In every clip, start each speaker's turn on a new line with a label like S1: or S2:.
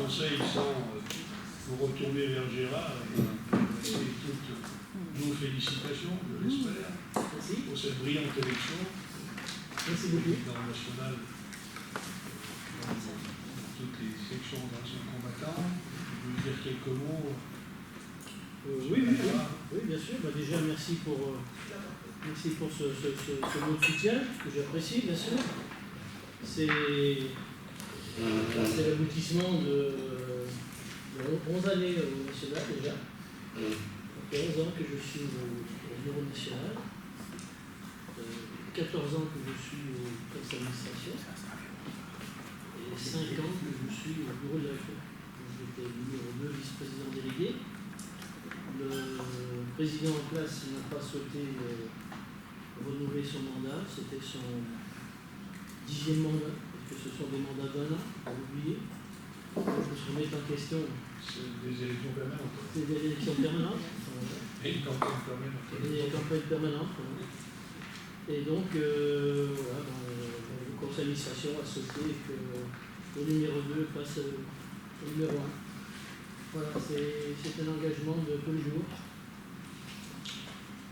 S1: conseil sans vous retourner vers Gérard et toutes nos félicitations, je l'espère, pour cette brillante élection.
S2: Merci beaucoup.
S1: Dans le national, dans toutes les sections d'anciens combattants. Je veux dire quelques mots.
S2: Oui, bien sûr. Bah, déjà, merci pour ce mot de soutien que j'apprécie, bien sûr. C'est l'aboutissement de 11 années au national déjà. Ça fait 11 ans que je suis au bureau national. 14 ans que je suis au conseil d'administration. Et 5 ans que je suis au bureau directeur. J'étais numéro 2 vice-président délégué. Le président en place n'a pas souhaité renouveler son mandat, c'était son 10e mandat, parce que ce sont des mandats d'1 an, à oublier. Je me suis remis en question.
S1: C'est des élections permanentes.
S2: C'est des élections permanentes.
S1: Et une campagne permanente.
S2: Et des campagnes permanentes. Et donc, voilà, le conseil d'administration a souhaité que le numéro 2 passe au numéro 1. Voilà, c'est un engagement de tous les jours,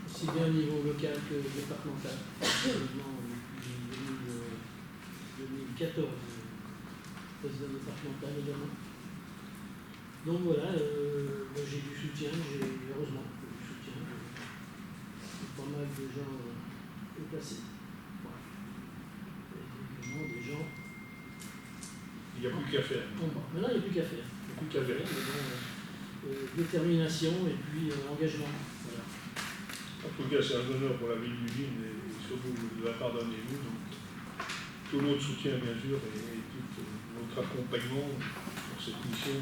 S2: aussi bien au niveau local que départemental. Depuis 2014, président départemental également. Donc voilà, j'ai du soutien, heureusement du soutien de pas mal de gens déplacés. Voilà. Et également des gens.
S1: Il n'y a plus qu'à faire.
S2: Maintenant, il n'y a plus qu'à faire.
S1: Plus qu'à faire.
S2: Détermination et puis engagement. Voilà.
S1: En tout cas, c'est un honneur pour la ville d'Udine et surtout de la part d'un élu. Donc, tout notre soutien, bien sûr, et tout notre accompagnement pour cette mission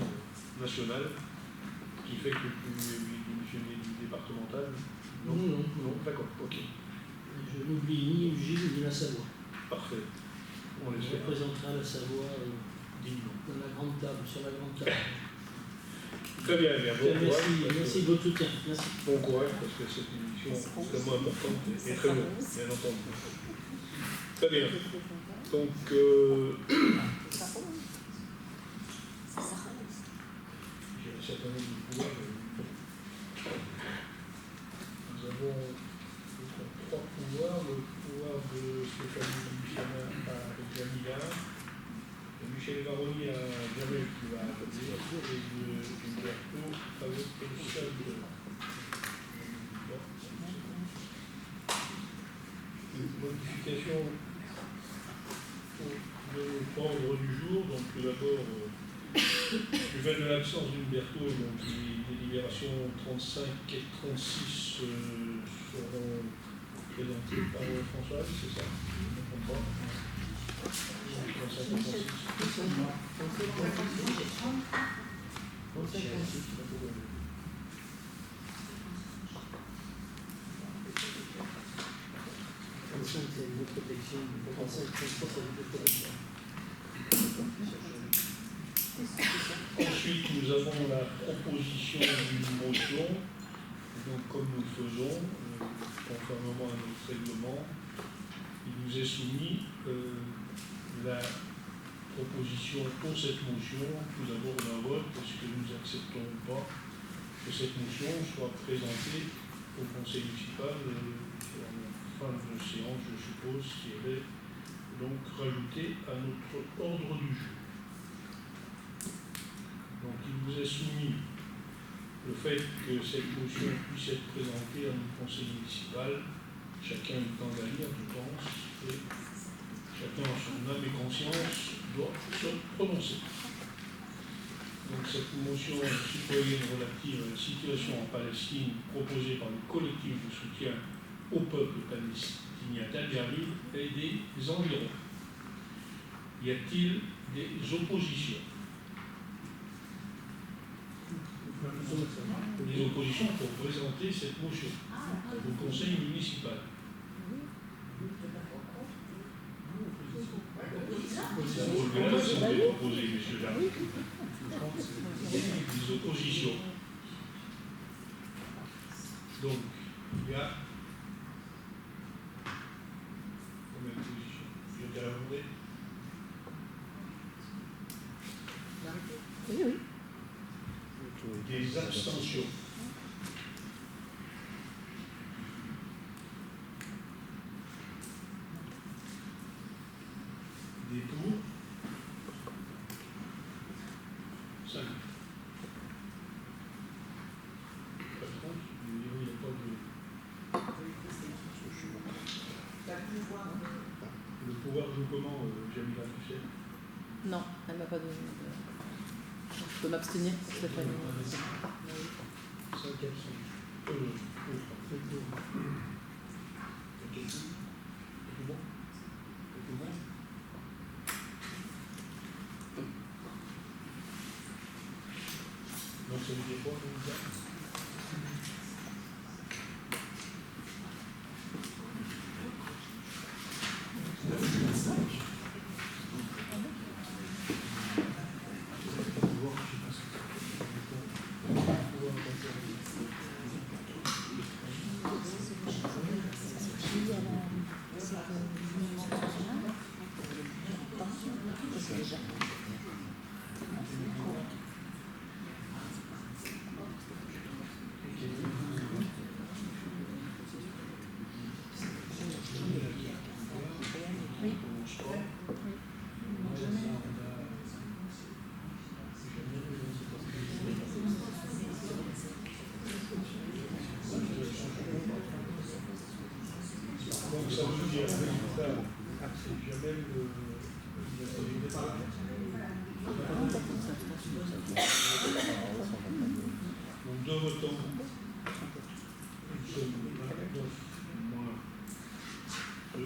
S1: nationale qui fait que vous démissionnez du départemental.
S2: Non,
S1: d'accord, ok.
S2: Je n'oublie ni Ugine ni la Savoie.
S1: Parfait. On
S2: On
S1: l'espère.
S2: représentera la Savoie dans la grande table, sur la grande table.
S1: Très bien, bien. Bon
S2: merci de votre soutien. Merci.
S1: Bon courage, parce que cette émission est extrêmement importante et très longue, bien entendu. Très bien. Donc, j'ai un certain nombre de pouvoirs. Nous avons 3 pouvoirs. Le pouvoir de Stéphanie Luciana à Jamila, Michel Varoni à Jamel qui va accompagner et Gilberto avec le seul modification de l'ordre du jour. Donc tout d'abord, du fait de l'absence d'Humberto, donc les délibérations 35 et 36 seront présentées par François, c'est ça? Je ne comprends pas. 35 et 36.
S2: C'est une protection. 35, 36, c'est une protection.
S1: Ensuite, nous avons la proposition d'une motion. Donc, comme nous le faisons, conformément à notre règlement, il nous est soumis la proposition pour cette motion. Tout d'abord, d'un vote, parce que nous acceptons ou pas que cette motion soit présentée au conseil municipal en fin de séance, je suppose, qui est donc rajoutée à notre ordre du jour. Donc il vous est soumis le fait que cette motion puisse être présentée à notre conseil municipal, chacun le temps à lire, je pense, et chacun en son âme et conscience doit se prononcer. Donc cette motion citoyenne relative à la situation en Palestine proposée par le collectif de soutien au peuple palestinien d'Al-Jalil et des environs. Y a-t-il des oppositions? Des oppositions pour présenter cette motion au conseil municipal. C'est proposé, monsieur Jarre. Des oppositions. Donc, il y a combien d'oppositions? Je vais la demander.
S3: Oui, oui.
S1: Des abstentions. Des pour. 5. Pas de contre, il n'y a pas de... Le pouvoir joue comment, Jamila Trichet?
S3: Non, elle m'a pas donné. Je peux m'abstenir pour cette année.
S1: 5 abstentions. C'est tout bon? Donc ça veut dire quoi, donc ça veut dire que c'est jamais donc 2 votants, nous sommes 29 moins 2.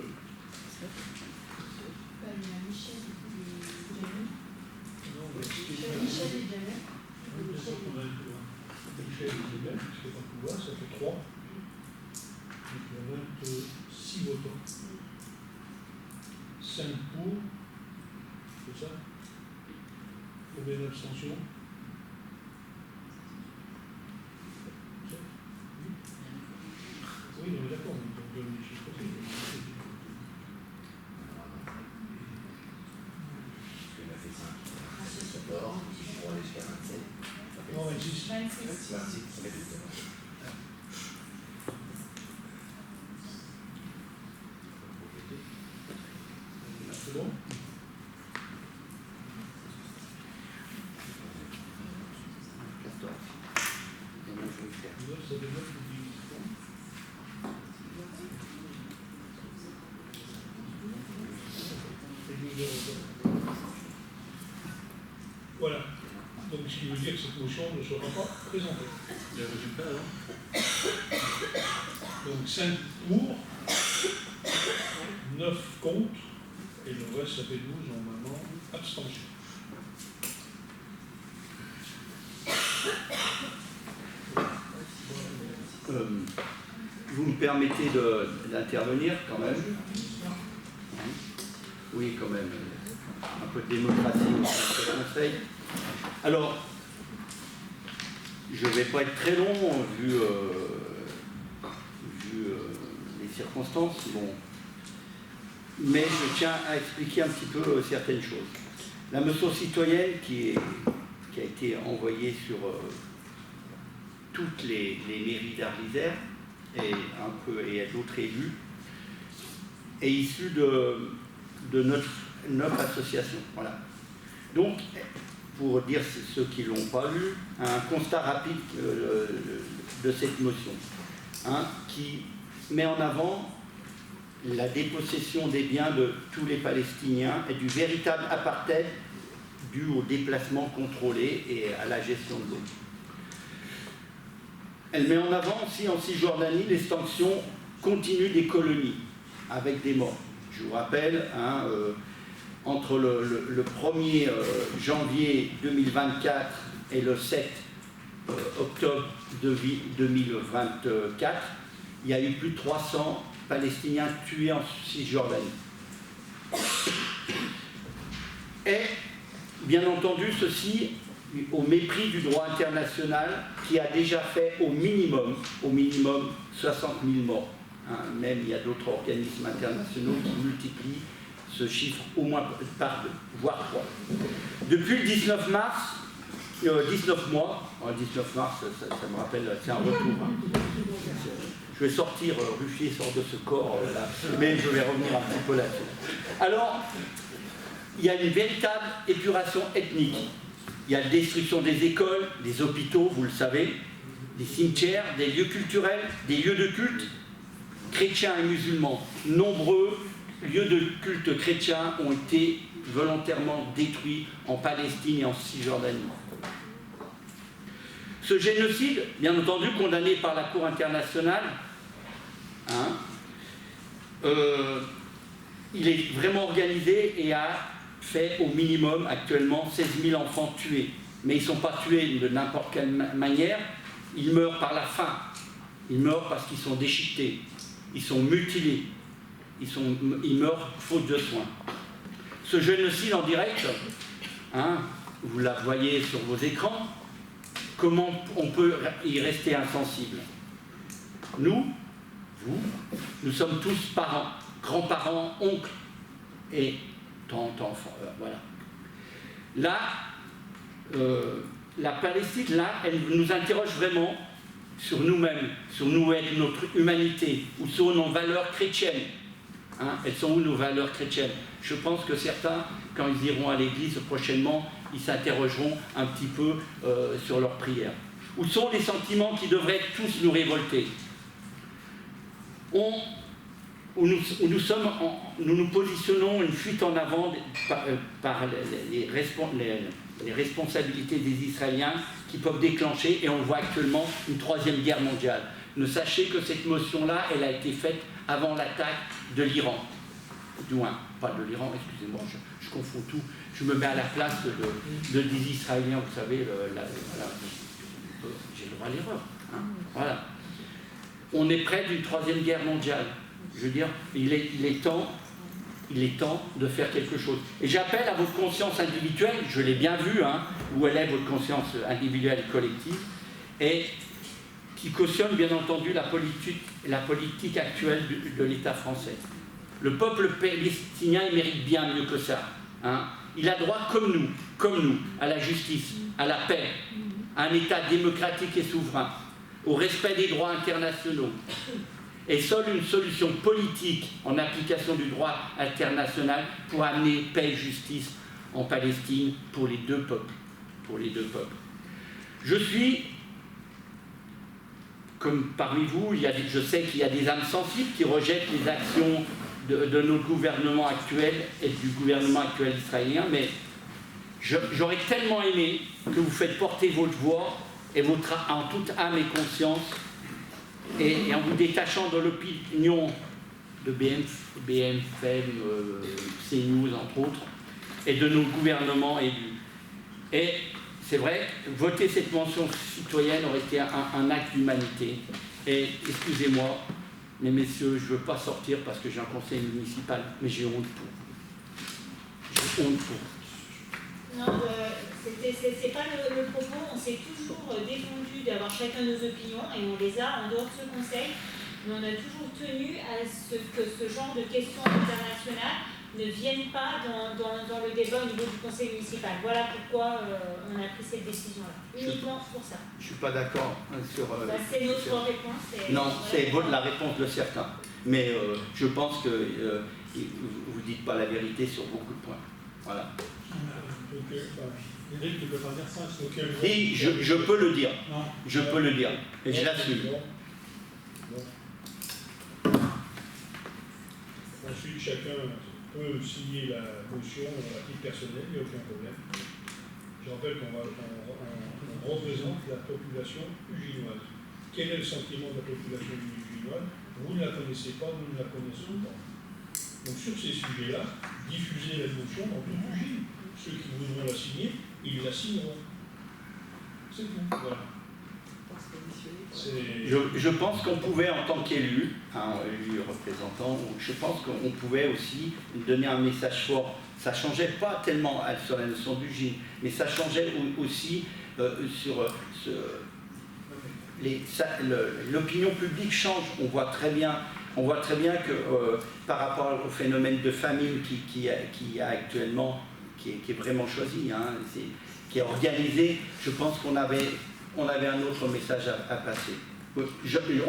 S4: Il y a Michel et Jamie.
S1: Non,
S4: Michel et Jamie.
S1: Michel et Jamie, puisque dans le pouvoir, ça fait 3. Donc il y a 26 votants. 5 pour, c'est ça? Combien d'abstentions? Oui, on est d'accord, on donne les chiffres. Non, 26.
S4: 26.
S1: C'est bon? Ça développe le 18. Voilà. Donc, ce qui veut dire que cette motion ne sera pas présentée.
S5: Les résultats, alors?
S1: Donc 5 pour, 9 contre, et le reste, ça fait 12 normalement, abstention.
S6: Vous me permettez d'intervenir quand même? Oui, quand même. Un peu de démocratie au Conseil. Alors, je ne vais pas être très long vu les circonstances. Bon. Mais je tiens à expliquer un petit peu certaines choses. La motion citoyenne qui a été envoyée sur toutes les mairies d'Arlisère et d'autres élus est issue de notre association. Voilà. Donc, pour dire ceux qui ne l'ont pas lu, un constat rapide de cette motion, qui met en avant la dépossession des biens de tous les Palestiniens et du véritable apartheid dû au déplacement contrôlé et à la gestion de l'eau. Elle met en avant aussi en Cisjordanie l'extension continue des colonies avec des morts. Je vous rappelle, entre le 1er janvier 2024 et le 7 octobre 2024, il y a eu plus de 300 Palestiniens tués en Cisjordanie. Et, bien entendu, ceci au mépris du droit international qui a déjà fait au minimum 60 000 morts. Même il y a d'autres organismes internationaux qui multiplient ce chiffre au moins par 2, voire 3. Depuis le 19 mars, 19 mois, 19 mars, ça me rappelle, c'est un retour. Hein. Je vais sortir, Ruffier sort de ce corps, là, mais je vais revenir un petit peu là-dessus. Alors, il y a une véritable épuration ethnique. Il y a la destruction des écoles, des hôpitaux, vous le savez, des cimetières, des lieux culturels, des lieux de culte, chrétiens et musulmans. Nombreux lieux de culte chrétiens ont été volontairement détruits en Palestine et en Cisjordanie. Ce génocide, bien entendu condamné par la Cour internationale, il est vraiment organisé et a fait au minimum actuellement 16 000 enfants tués. Mais ils ne sont pas tués de n'importe quelle manière, ils meurent par la faim, ils meurent parce qu'ils sont déchiquetés, ils sont mutilés, ils meurent faute de soins. Ce génocide en direct, vous la voyez sur vos écrans, comment on peut y rester insensible? Nous, vous, nous sommes tous parents, grands-parents, oncles et tantes, enfants. Voilà. Là, la Palestine, là, elle nous interroge vraiment sur nous-mêmes, sur notre humanité, ou sur nos valeurs chrétiennes. Elles sont où nos valeurs chrétiennes? Je pense que certains, quand ils iront à l'église prochainement, ils s'interrogeront un petit peu sur leurs prières. Où sont les sentiments qui devraient tous nous révolter? Nous nous positionnons une fuite en avant par les responsabilités des Israéliens qui peuvent déclencher, et on voit actuellement, une troisième guerre mondiale. Ne sachez que cette motion-là, elle a été faite avant l'attaque de l'Iran. Pas de l'Iran, excusez-moi, je confonds tout. Je me mets à la place des Israéliens, vous savez, j'ai le droit à l'erreur. Voilà. On est près d'une troisième guerre mondiale. Je veux dire, il est temps de faire quelque chose. Et j'appelle à votre conscience individuelle, je l'ai bien vu, où elle est votre conscience individuelle et collective, et qui cautionne bien entendu la politique actuelle de l'État français. Le peuple palestinien, il mérite bien mieux que ça. Il a droit, comme nous, à la justice, à la paix, à un État démocratique et souverain, au respect des droits internationaux. Et seule une solution politique en application du droit international pour amener paix et justice en Palestine pour les deux peuples. Je suis, comme parmi vous, je sais qu'il y a des âmes sensibles qui rejettent les actions de notre gouvernement actuel et du gouvernement actuel israélien, mais j'aurais tellement aimé que vous faites porter votre voix et en toute âme et conscience, et en vous détachant de l'opinion de BFM, CNews entre autres, et de nos gouvernements élus. Et c'est vrai, voter cette mention citoyenne aurait été un acte d'humanité. Et excusez-moi, mais messieurs, je ne veux pas sortir parce que j'ai un conseil municipal, mais j'ai honte pour vous. J'ai honte pour vous.
S4: Non, c'est pas le propos. On s'est toujours défendu d'avoir chacun nos opinions et on les a en dehors de ce conseil. Mais on a toujours tenu à ce que ce genre de questions internationales ne viennent pas dans le débat au niveau du conseil municipal. Voilà pourquoi on a pris cette décision-là. Uniquement pour ça.
S6: Je ne suis pas d'accord sur...
S4: c'est notre réponse.
S6: Non, c'est la réponse de certains. Mais je pense que vous ne dites pas la vérité sur beaucoup de points. Voilà.
S1: Eric ne peut pas dire ça.
S6: Si, je peux le dire.
S1: Non.
S6: Je peux le dire. Et je l'assume.
S1: Ensuite, chacun peut signer la motion à titre personnel, il n'y a aucun problème. Je rappelle qu'on représente la population uginoise. Quel est le sentiment de la population uginoise? Vous ne la connaissez pas, nous ne la connaissons pas. Donc sur ces sujets-là, diffusez la motion dans toute Ugine. Ceux qui voudront la signer, ils la signeront. C'est tout. Voilà.
S6: Je pense qu'on pouvait, en tant qu'élu, élu représentant, je pense qu'on pouvait aussi donner un message fort. Ça ne changeait pas tellement sur la notion d'Ugine, mais ça changeait aussi sur l'opinion publique change. On voit très bien que par rapport au phénomène de famine qui a actuellement, qui est vraiment choisi, qui est organisé, je pense qu'on avait un autre message à passer.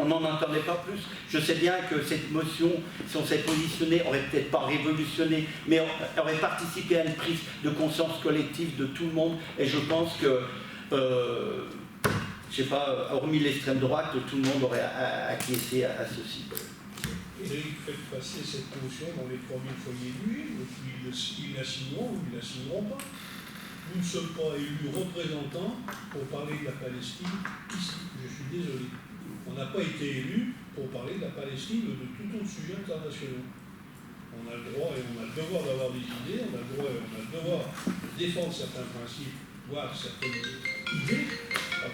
S6: On n'en entendait pas plus. Je sais bien que cette motion, si on s'est positionné, aurait peut-être pas révolutionné, mais aurait participé à une prise de conscience collective de tout le monde. Et je pense que, je sais pas, hormis l'extrême droite, tout le monde aurait acquiescé à ceci.
S1: Et faites passer cette motion dans les 3000 foyers élus, et puis ils la signeront ou ils la signeront pas. Nous ne sommes pas élus représentants pour parler de la Palestine ici. Je suis désolé. On n'a pas été élus pour parler de la Palestine ou de tout autre sujet international. On a le droit et on a le devoir d'avoir des idées, on a le droit et on a le devoir de défendre certains principes, voire certaines idées,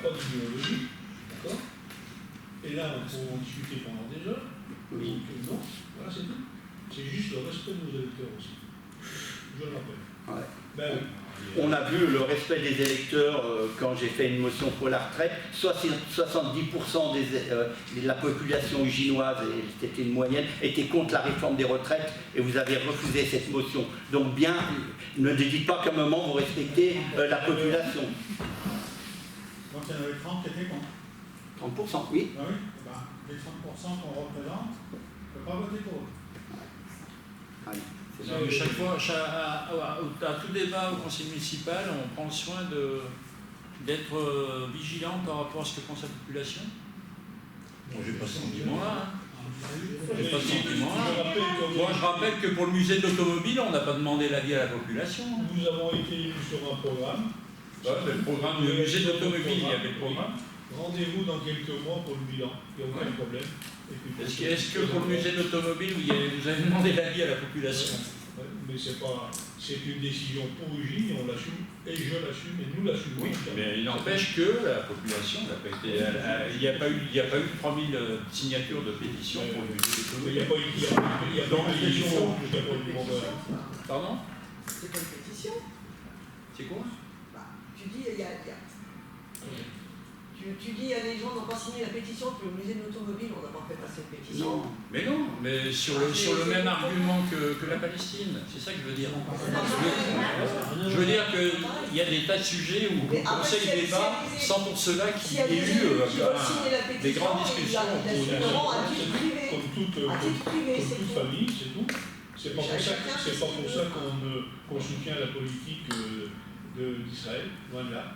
S1: pas d'idéologie, d'accord? Et là, on peut en discuter pendant des heures.
S6: Oui.
S1: Donc, non, voilà, c'est tout. C'est juste le respect de nos électeurs aussi. Je le rappelle.
S6: Ouais.
S1: Ben oui.
S6: On a vu le respect des électeurs quand j'ai fait une motion pour la retraite. 70% de la population uginoise, et c'était une moyenne, était contre la réforme des retraites et vous avez refusé cette motion. Donc bien, ne dites pas qu'à un moment vous respectez la population.
S5: Donc il y en avait 30 qui étaient contre.
S6: 30%, oui.
S5: Ah oui, ben, les 30% qu'on représente, on ne peut pas voter pour eux.
S6: Allez.
S7: Non, mais chaque fois, à tout débat au conseil municipal, on prend le soin d'être vigilant par rapport à ce que pense la population. Bon, j'ai pas ce sentiment-là. J'ai pas ce sentiment-là. Moi, je rappelle que pour le musée de l'automobile, on n'a pas demandé l'avis à la population.
S1: Nous avons été élus sur un programme.
S7: Le programme du musée de l'automobile, il y avait le programme.
S1: Rendez-vous dans quelques mois pour le bilan, il n'y a aucun problème.
S7: Est-ce que pour le musée de l'automobile, vous avez demandé l'avis à la population?
S1: Ouais, mais c'est une décision pour Ugine et on l'assume, et je l'assume, et nous l'assumons.
S7: Oui, mais il n'empêche que la population n'a pas été. Il n'y a pas eu 3000 signatures de pétition pour le musée de
S1: Il n'y a
S7: l'automobile.
S1: pas eu de pétition jusqu'à pas de demandeur.
S7: Pardon?
S8: C'est pas une pétition.
S7: C'est quoi?
S8: Bah, tu dis, tu dis à les gens n'ont pas signé la pétition pour le musée de l'automobile, on n'a pas fait passer une pétition.
S6: Non.
S7: Mais non, mais sur le même argument que la Palestine, c'est ça que je veux dire. Je veux dire qu'il y a des tas de sujets où le Conseil débat sans pour cela qu'il y ait eu des grandes discussions.
S1: Comme toute famille, c'est tout. C'est pas pour ça qu'on soutient la politique d'Israël, loin de là.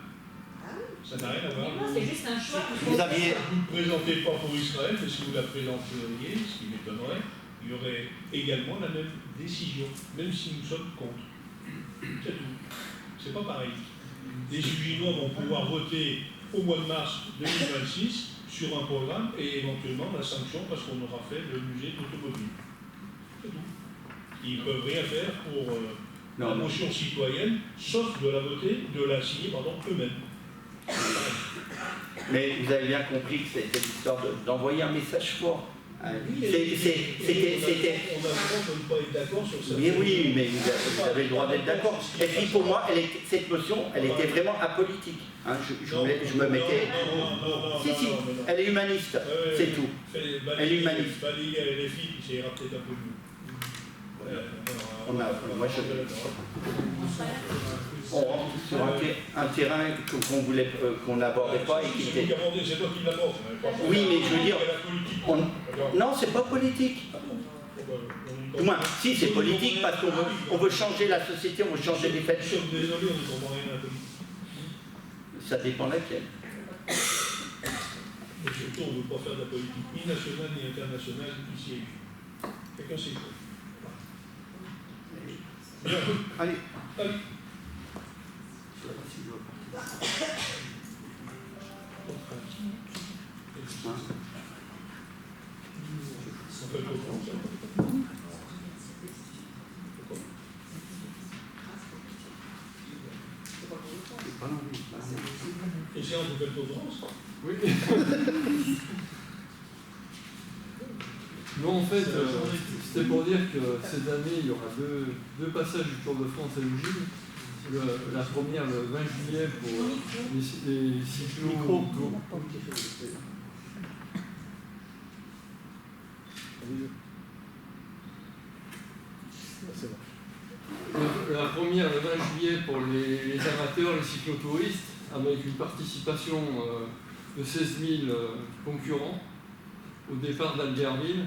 S1: Ça n'a rien à voir.
S4: Mais non, c'est juste un choix.
S6: Vous aviez...
S1: Vous ne présentez pas pour Israël, mais si vous la présenteriez, ce qui m'étonnerait, il y aurait également la même décision, même si nous sommes contre. C'est tout. C'est pas pareil. Les Uginois vont pouvoir voter au mois de mars 2026 sur un programme et éventuellement la sanction parce qu'on aura fait le musée d'automobile. C'est tout. Ils ne peuvent rien faire pour la motion citoyenne, sauf de la voter, de la signer eux-mêmes.
S6: Mais vous avez bien compris que c'était l'histoire d'envoyer un message fort.
S1: Oui, on a le droit de ne pas être d'accord sur ça.
S6: Mais oui, mais vous avez le droit d'être d'accord. Et puis pour moi, cette motion, elle était vraiment apolitique. Hein, je me mettais... Si, elle est humaniste, c'est tout. Elle est humaniste.
S1: Balayer les filles, ça ira peut-être un peu mieux.
S6: Moi, on rentre sur un terrain qu'on n'abordait pas et qui était...
S1: C'est toi qui l'aborde.
S6: Oui, mais je veux dire... Non, c'est pas politique. Du moins, si, c'est politique parce qu'on veut changer la société, on veut changer les faits.
S1: Nous sommes désolés, on ne comprend rien à la politique.
S6: Ça dépend laquelle.
S1: Et surtout, on ne veut pas faire de la politique ni nationale ni internationale ici. Chacun sait quoi.
S6: Allez.
S1: Allez. Et c'est un peu de tolérance.
S9: Oui. Non, en fait, c'était pour dire que cette année, il y aura deux passages du Tour de France à Ugine. La première, le 20 juillet, pour les cyclos. La première, le 20 juillet, pour les amateurs. amateurs, les cyclotouristes, avec une participation de 16 000 concurrents au départ d'Albertville.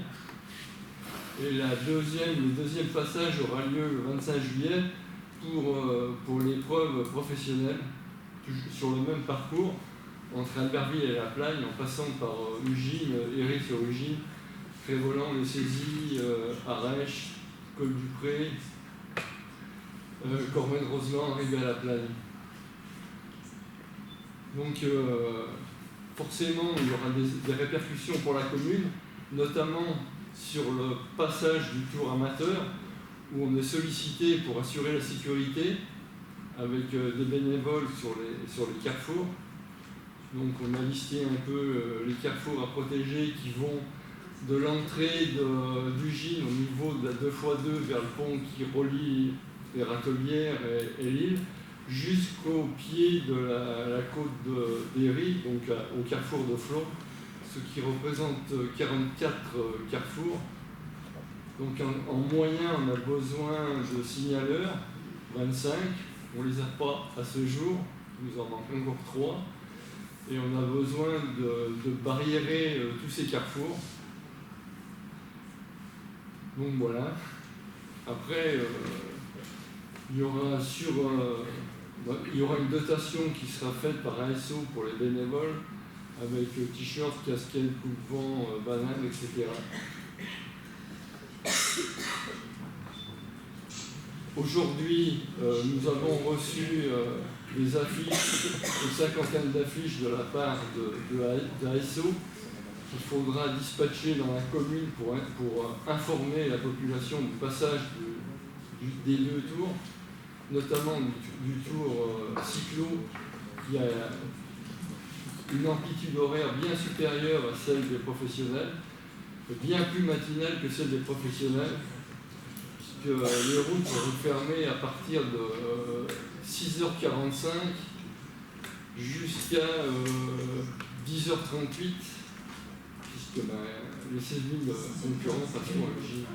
S9: Et le deuxième passage aura lieu le 25 juillet pour l'épreuve professionnelle, sur le même parcours, entre Albertville et La Plagne, en passant par Ugine, Héry-sur-Ugine, Crévoland, Le Césy, Arèche, Col-du-Pré, Cormède-Roseland, arrivé à La Plagne. Donc forcément, il y aura des répercussions pour la commune, notamment sur le passage du tour amateur, où on est sollicité pour assurer la sécurité avec des bénévoles sur les carrefours. Donc on a listé un peu les carrefours à protéger qui vont de l'entrée d'Ugine au niveau de la 2x2 vers le pont qui relie les Râtelières et l'île, jusqu'au pied de la côte d'Héry, donc au carrefour de Flon, ce qui représente 44 carrefours. Donc en moyen, on a besoin de signaleurs, 25, on ne les a pas à ce jour, il nous en manque encore 3, et on a besoin de barriérer tous ces carrefours. Donc voilà. Après, il y aura une dotation qui sera faite par ASO pour les bénévoles, avec t-shirt, casquette, coupe-vent, banane, etc. Aujourd'hui, nous avons reçu des affiches, une cinquantaine d'affiches de la part d'ASO qu'il faudra dispatcher dans la commune pour informer la population du passage des 2 tours, notamment du tour cyclo, qui a une amplitude horaire bien supérieure à celle des professionnels, bien plus matinale que celle des professionnels, puisque les routes seront fermées à partir de 6h45 jusqu'à 10h38, puisque les 16 000 concurrents passeront à l'Ugine.